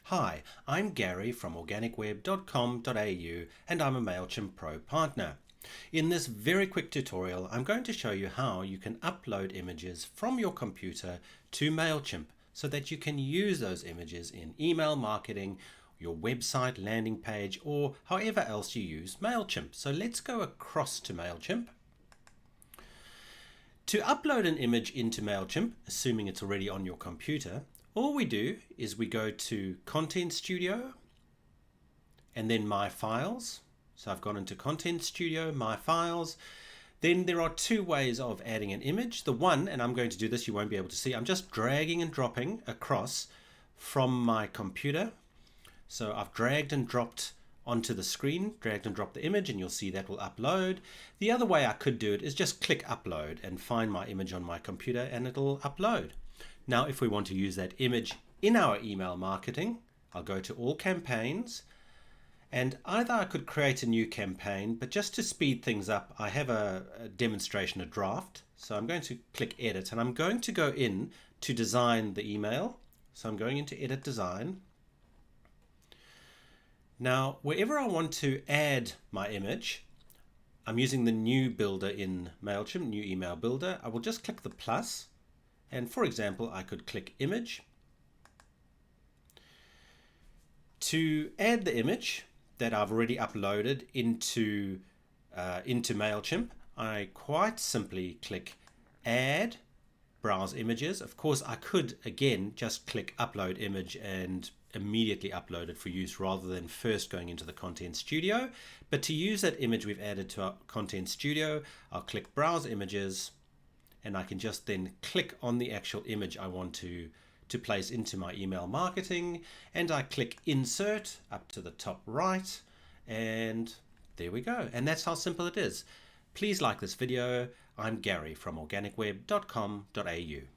Hi, I'm Gary from organicweb.com.au and I'm a Mailchimp Pro partner. In this very quick tutorial, I'm going to show you how you can upload images from your computer to Mailchimp so that you can use those images in email marketing, your website landing page, or however else you use Mailchimp. So let's go across to Mailchimp. To upload an image into Mailchimp, assuming it's already on your computer, all we do is we go to Content Studio and then My Files. So I've gone into Content Studio, My Files. Then there are two ways of adding an image. The one, and I'm going to do this, you won't be able to see, I'm just dragging and dropping across from my computer. So I've dragged and dropped onto the screen, dragged and dropped the image, and you'll see that will upload. The other way I could do it is just click upload and find my image on my computer and it'll upload. Now if we want to use that image in our email marketing, I'll go to all campaigns, and either I could create a new campaign, but just to speed things up, I have a demonstration, a draft. So I'm going to click edit and I'm going to go in to design the email. So I'm going into edit design. Now, wherever I want to add my image, I'm using the new builder in Mailchimp, new email builder. I will just click the plus. And for example, I could click image. To add the image that I've already uploaded into Mailchimp, I quite simply click add, browse images. Of course, I could again just click upload image and immediately upload it for use rather than first going into the Content Studio. But to use that image we've added to our Content Studio, I'll click browse images and I can just then click on the actual image I want to place into my email marketing, and I click insert up to the top right, and there we go. And that's how simple it is. Please like this video. I'm Gary from organicweb.com.au.